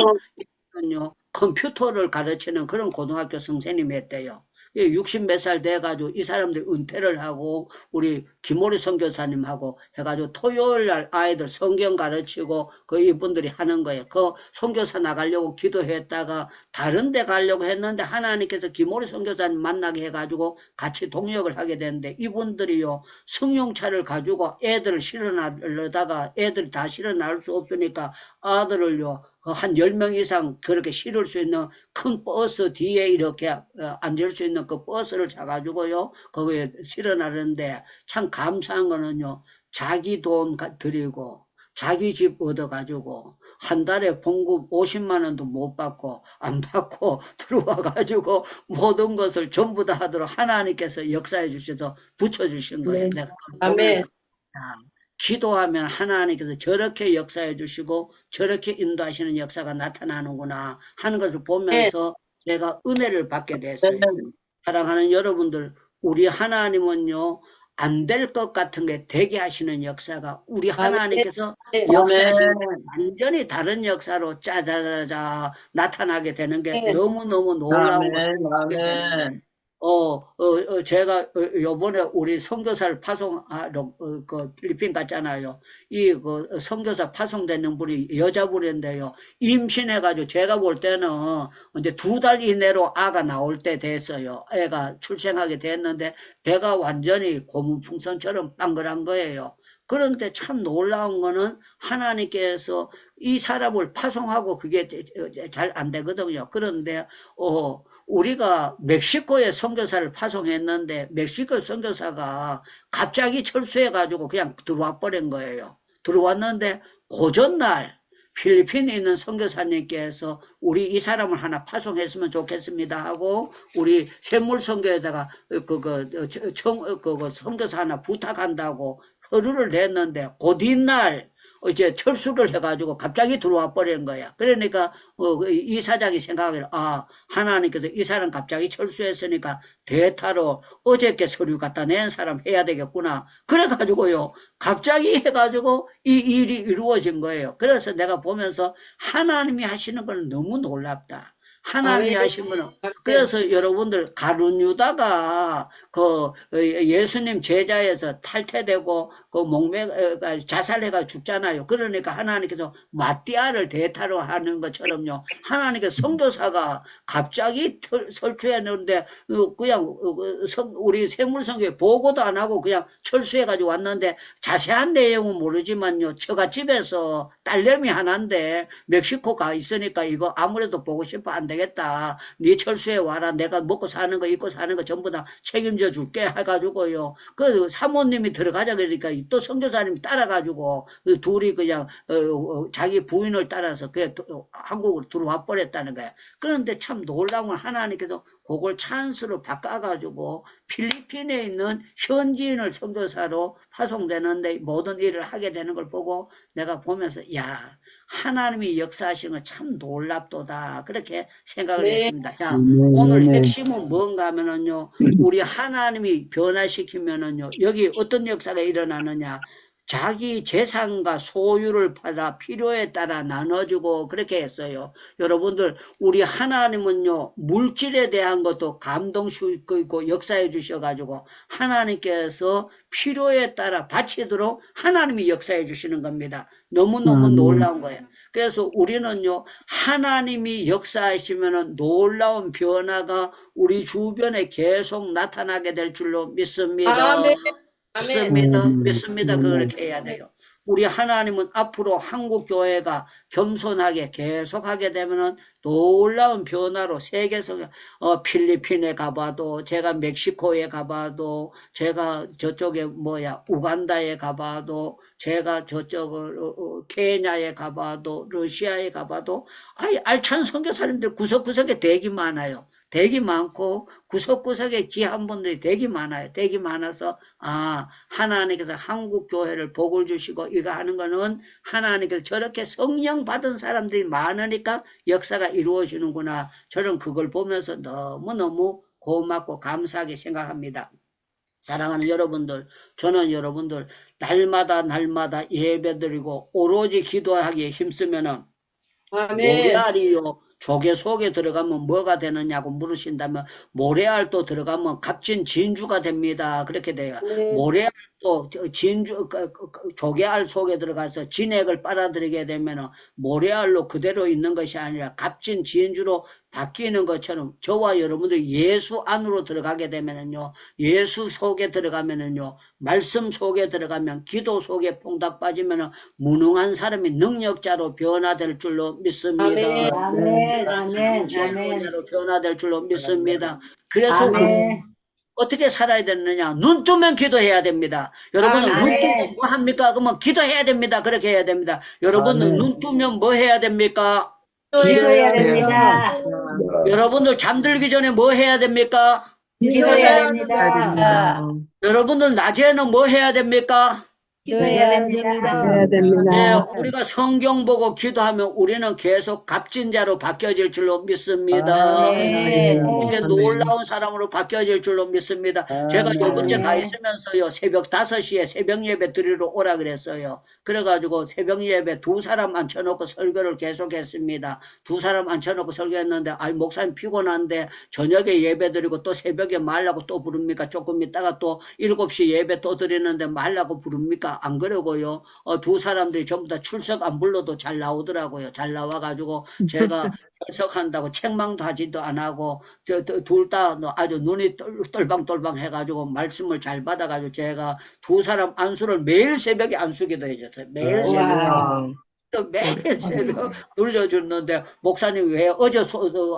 컴퓨터를 가르치는 그런 고등학교 선생님이 했대요. 60몇 살 돼가지고 이 사람들이 은퇴를 하고 우리 김오리 선교사님하고 해가지고 토요일 날 아이들 성경 가르치고 그 이분들이 하는 거예요. 그 선교사 나가려고 기도했다가 다른 데 가려고 했는데 하나님께서 김오리 선교사님 만나게 해가지고 같이 동역을 하게 되는데 이분들이요 승용차를 가지고 애들을 실어나려다가 애들이 다 실어날 수 없으니까 아들을요 한 10명 이상 그렇게 실을 수 있는 큰 버스 뒤에 이렇게 앉을 수 있는 그 버스를 사가지고요 거기에 실어나르는데 참 감사한 거는요 자기 돈 드리고 자기 집 얻어가지고 한 달에 봉급 50만 원도 못 받고 안 받고 들어와가지고 모든 것을 전부 다 하도록 하나님께서 역사해 주셔서 붙여주신 거예요. 내가 아멘. 기도하면 하나님께서 저렇게 역사해 주시고 저렇게 인도하시는 역사가 나타나는구나 하는 것을 보면서 제가 은혜를 받게 됐어요. 사랑하는 여러분들, 우리 하나님은요, 안 될 것 같은 게 되게 하시는 역사가 우리 하나님께서 역사하시는 완전히 다른 역사로 짜자자자 나타나게 되는 게 너무너무 놀라운 것을 보게 되는 거예요. 제가 요번에 우리 선교사를 파송하러 그 필리핀 갔잖아요. 그 선교사 파송되는 분이 여자분인데요. 임신해가지고 제가 볼 때는 이제 2달 이내로 아가 나올 때 됐어요. 애가 출생하게 됐는데 배가 완전히 고문풍선처럼 빵글한 거예요. 그런데 참 놀라운 거는 하나님께서 이 사람을 파송하고 그게 잘 안 되거든요. 그런데 우리가 멕시코에 선교사를 파송했는데 멕시코 선교사가 갑자기 철수해가지고 그냥 들어와 버린 거예요. 들어왔는데 그 전날 필리핀에 있는 선교사님께서 우리 이 사람을 하나 파송했으면 좋겠습니다 하고 우리 샘물선교에다가 선교사 하나 부탁한다고 서류를 냈는데 그 뒷날 이제 철수를 해가지고 갑자기 들어와 버린 거야. 그러니까 이 사장이 생각하기를 하나님께서 이 사람 갑자기 철수했으니까 대타로 어저께 서류 갖다 낸 사람 해야 되겠구나. 그래가지고요 갑자기 해가지고 이 일이 이루어진 거예요. 그래서 내가 보면서 하나님이 하시는 건 너무 놀랍다. 하나님이 하신 거는 그래서 여러분들 가룟유다가 그 예수님 제자에서 탈퇴되고 그 목매가 자살해가 죽잖아요. 그러니까 하나님께서 마띠아를 대타로 하는 것처럼요. 하나님께서 선교사가 갑자기 설주했는데 그냥 우리 샘물선교에 보고도 안 하고 그냥 철수해가지고 왔는데 자세한 내용은 모르지만요. 처갓집에서 딸내미 하나인데 멕시코 가 있으니까 이거 아무래도 보고 싶어 안 되겠다. 네 철수해 와라. 내가 먹고 사는 거 입고 사는 거 전부 다 책임져 줄게 해가지고요. 그 사모님이 들어가자 그러니까 또 선교사님이 따라가지고 그 둘이 그냥 자기 부인을 따라서 그 한국으로 들어와 버렸다는 거야. 그런데 참 놀라운 건 하나님께서 그걸 찬스로 바꿔가지고 필리핀에 있는 현지인을 선교사로 파송되는데 모든 일을 하게 되는 걸 보고 내가 보면서 야 하나님이 역사하시는 건 참 놀랍도다 그렇게 생각을 했습니다. 자 오늘 핵심은 뭔가 하면은요 우리 하나님이 변화시키면은요 여기 어떤 역사가 일어나느냐 자기 재산과 소유를 받아 필요에 따라 나눠주고 그렇게 했어요. 여러분들 우리 하나님은요 물질에 대한 것도 감동시키고 있고 역사해 주셔가지고 하나님께서 필요에 따라 바치도록 하나님이 역사해 주시는 겁니다. 너무너무 놀라운 거예요. 그래서 우리는요 하나님이 역사하시면은 놀라운 변화가 우리 주변에 계속 나타나게 될 줄로 믿습니다. 믿습니다. 그렇게 해야 돼요. 우리 하나님은 앞으로 한국 교회가 겸손하게 계속하게 되면은 놀라운 변화로 세계에서 필리핀에 가봐도 제가 멕시코에 가봐도 제가 저쪽에 우간다에 가봐도 제가 저쪽 케냐에 가봐도 러시아에 가봐도 알찬 선교사님들 구석구석에 되게 많아요. 되게 많고 구석구석에 귀한 분들이 되게 많아요. 되게 많아서 하나님께서 한국 교회를 복을 주시고 이거 하는 거는 하나님께서 저렇게 성령 받은 사람들이 많으니까 역사가 이루어지는구나. 저는 그걸 보면서 너무너무 고맙고 감사하게 생각합니다. 사랑하는 여러분들, 저는 여러분들 날마다 예배드리고 오로지 기도하기에 힘쓰면은 모래알이요 조개 속에 들어가면 뭐가 되느냐고 물으신다면 모래알도 들어가면 값진 진주가 됩니다. 그렇게 돼요. 모래알도 진주 조개알 속에 들어가서 진액을 빨아들이게 되면 모래알로 그대로 있는 것이 아니라 값진 진주로 바뀌는 것처럼 저와 여러분들 예수 안으로 들어가게 되면은요 예수 속에 들어가면은요 말씀 속에 들어가면 기도 속에 퐁닥 빠지면은 무능한 사람이 능력자로 변화될 줄로 믿습니다. 아멘. 제자로 변화될 줄로 믿습니다. 그래서 어떻게 살아야 되느냐? 눈 뜨면 기도해야 됩니다. 여러분은 눈 뜨면 뭐 합니까? 그러면 기도해야 됩니다. 그렇게 해야 됩니다. 여러분은 눈 뜨면 뭐 해야 됩니까? 기도해야 됩니다. 여러분들 잠들기 전에 뭐 해야 됩니까? 기도해야 됩니다. 여러분들 낮에는 뭐 해야 됩니까? 기도해야 됩니다. 해야 됩니다. 네, 우리가 성경 보고 기도하면 우리는 계속 값진 자로 바뀌어질 줄로 믿습니다. 네. 이게 놀라운 사람으로 바뀌어질 줄로 믿습니다. 제가 요번 주에 가 있으면서요, 새벽 5시에 새벽 예배 드리러 오라 그랬어요. 그래가지고 새벽 예배 2사람 앉혀놓고 설교를 계속했습니다. 2사람 앉혀놓고 설교했는데, 아이, 목사님 피곤한데 저녁에 예배 드리고 또 새벽에 말라고 또 부릅니까? 조금 있다가 또 7시 예배 또 드리는데 말라고 부릅니까? 안 그러고요. 2사람들이 전부 다 출석 안 불러도 잘 나오더라고요. 잘 나와가지고 제가 출석한다고 책망도 하지도 안 하고 둘 다 아주 눈이 똘방똘방 해가지고 말씀을 잘 받아가지고 제가 2사람 안수를 매일 새벽에 안수기도 해줬어요. 매일 새벽에. 또 매일 새벽 눌려주는데 목사님 왜 어제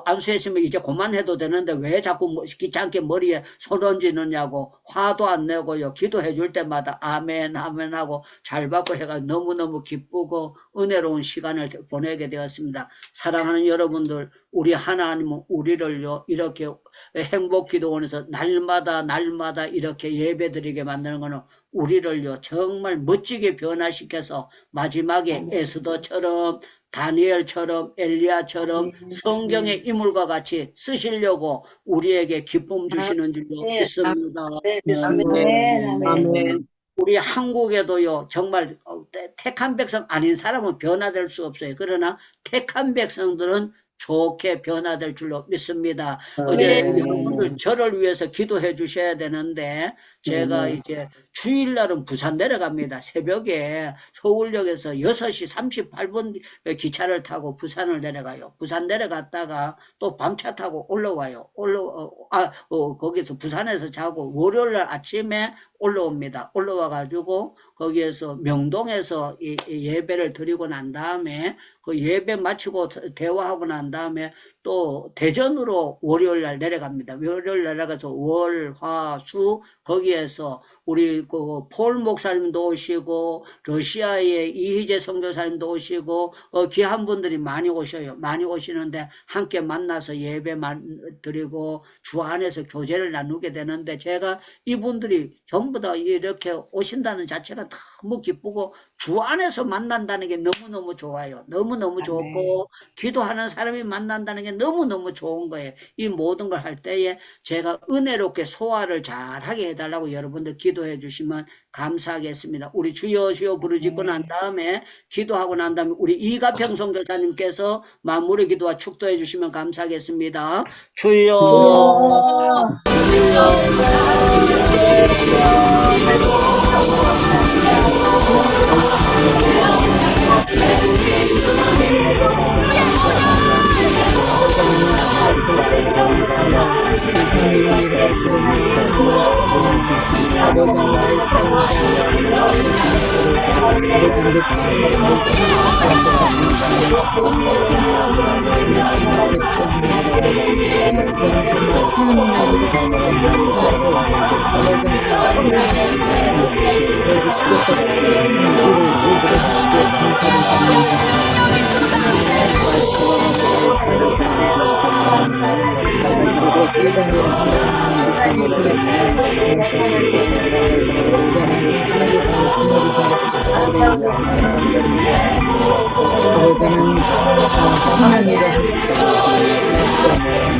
안수했으면 이제 그만해도 되는데 왜 자꾸 귀찮게 머리에 손 얹느냐고 화도 안 내고요. 기도해 줄 때마다 아멘 아멘 하고 잘 받고 해가 너무너무 기쁘고 은혜로운 시간을 보내게 되었습니다. 사랑하는 여러분들, 우리 하나님은 우리를요 이렇게 행복기도원에서 날마다 이렇게 예배드리게 만드는 거는 우리를요 정말 멋지게 변화시켜서 마지막에 에스더처럼 다니엘처럼 엘리야처럼 성경의 인물과 같이 쓰시려고 우리에게 기쁨 주시는 줄로 믿습니다. 아멘. 우리 한국에도요 정말 택한 백성 아닌 사람은 변화될 수 없어요. 그러나 택한 백성들은 좋게 변화될 줄로 믿습니다. 어제 여러분들 저를 위해서 기도해 주셔야 되는데 제가 이제 주일날은 부산 내려갑니다. 새벽에 서울역에서 6시 38분 기차를 타고 부산을 내려가요. 부산 내려갔다가 또 밤차 타고 올라와요. 거기서 부산에서 자고 월요일날 아침에 올라옵니다. 올라와가지고 거기에서 명동에서 예배를 드리고 난 다음에 그 예배 마치고 대화하고 난 다음에 또 대전으로 월요일날 내려갑니다. 월요일 내려가서 월, 화, 수 거기에서 우리 그 폴 목사님도 오시고 러시아의 이희재 선교사님도 오시고 귀한 분들이 많이 오셔요. 많이 오시는데 함께 만나서 예배 드리고 주 안에서 교제를 나누게 되는데 제가 이분들이 전부 다 이렇게 오신다는 자체가 너무 기쁘고 주 안에서 만난다는 게 너무너무 좋아요. 너무너무 좋고 기도하는 사람이 만난다는 게 너무너무 좋은 거예요. 이 모든 걸 할 때에 제가 은혜롭게 소화를 잘하게 해달라고 여러분들 기도해 주시면 감사하겠습니다. 우리 주여 주여 부르짖고 난 다음에 기도하고 난 다음에 우리 이가평 선교사님께서 마무리 기도와 축도해 주시면 감사하겠습니다. 주여 아버지는 성령이로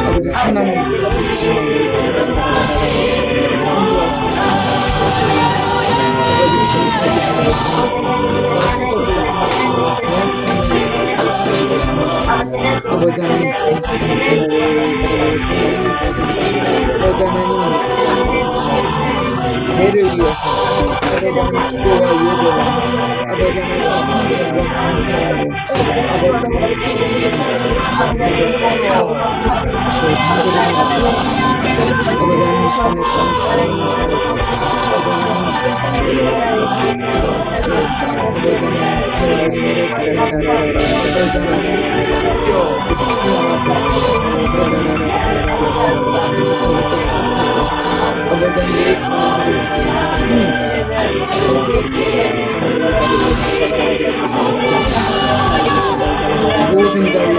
아버지 성령 아버지 하나님 아버지 하나님 배를 위해서 여러분의 기도와 예배를 아버지 하나님 찬양과 감사를 아버지 하나님 시간에 모든 자의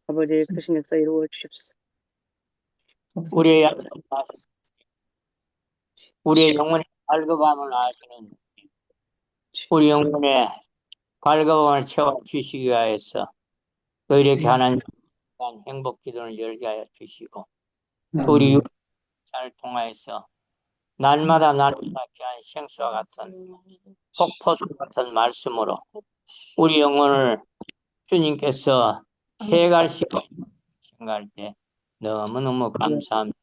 아버지의 크신 역사 이루어 주십시오. 우리의 영혼의 갈급함을 아시는 우리 영혼의 갈급함을 채워 주시기 위하여서 또 이렇게 하나님 행복 기도를 열게 하여 주시고 또 우리 육신을 통하여서 날마다 귀한 생수와 같은 폭포수 같은 말씀으로 우리 영혼을 주님께서 해갈시고 생각할 때 너무너무 감사합니다.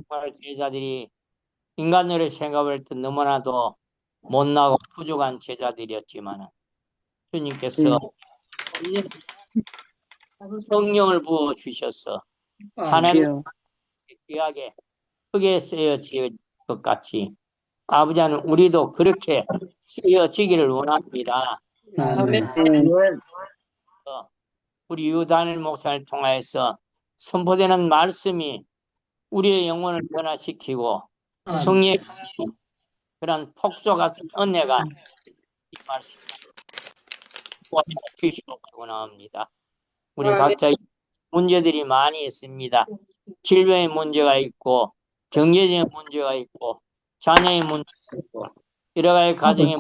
정말 제자들이 인간으로 생각할 때 너무나도 못나고 부족한 제자들이었지만 주님께서 성령을 부어 주셔서 하나님 귀하게 크게 쓰여질 것 같이 아버지 하나님 우리도 그렇게 쓰여지기를 원합니다. 우리 유다엘 목사를 통하여서 선포되는 말씀이 우리의 영혼을 변화시키고 성령 그런 폭소 같은 은혜가 이 말씀 주시고 원합니다. 우리 각자 문제들이 많이 있습니다. 질병의 문제가 있고 경제적인 문제가 있고 자녀의 문제가 있고 여러 가지 가정의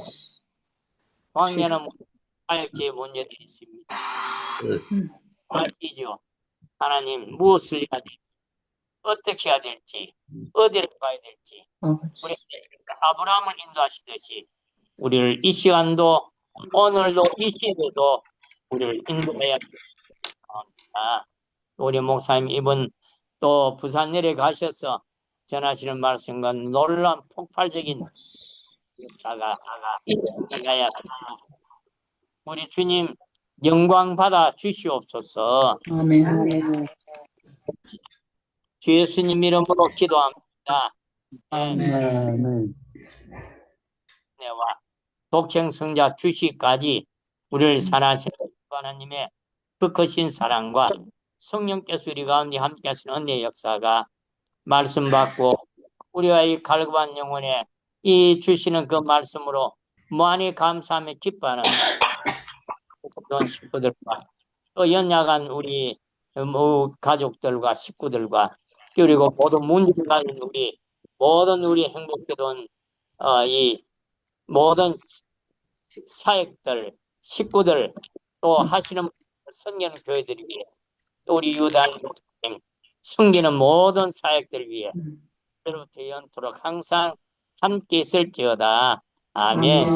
관계는 사역지의 문제들이 있습니다. 아시죠? 하나님 무엇을 해야 될지 어떻게 해야 될지 어디로 가야 될지 우리 아브라함을 인도하시듯이 우리를 이 시간도 오늘도 이 시대도 우리를 인도해야 합니다. 우리 목사님 이번 또 부산 내려가셔서 전하시는 말씀과 놀라운 폭발적인 역사가 일어나야 합니다. 우리 주님 영광 받아 주시옵소서. 아멘. 주 예수님 이름으로 기도합니다. 아멘. 은혜와 독생성자 주시까지 우리를 사랑하시는 하나님의 그 크신 사랑과 성령께서 우리 가운데 함께 하시는 은혜의 역사가 말씀 받고 우리와 이 갈급한 영혼에 이 주시는 그 말씀으로 무한히 감사하며 기뻐하는 모든 식구들과 또 연약한 우리 가족들과 식구들과 그리고 모든 문제를 가진 우리 모든 우리 행복해던 이 모든 사역들 식구들 또 하시는 섬기는 교회들 위해 또 우리 유다인 섬기는 모든 사역들 위해 그로부터 연토록 항상 함께 있을지어다. 아멘.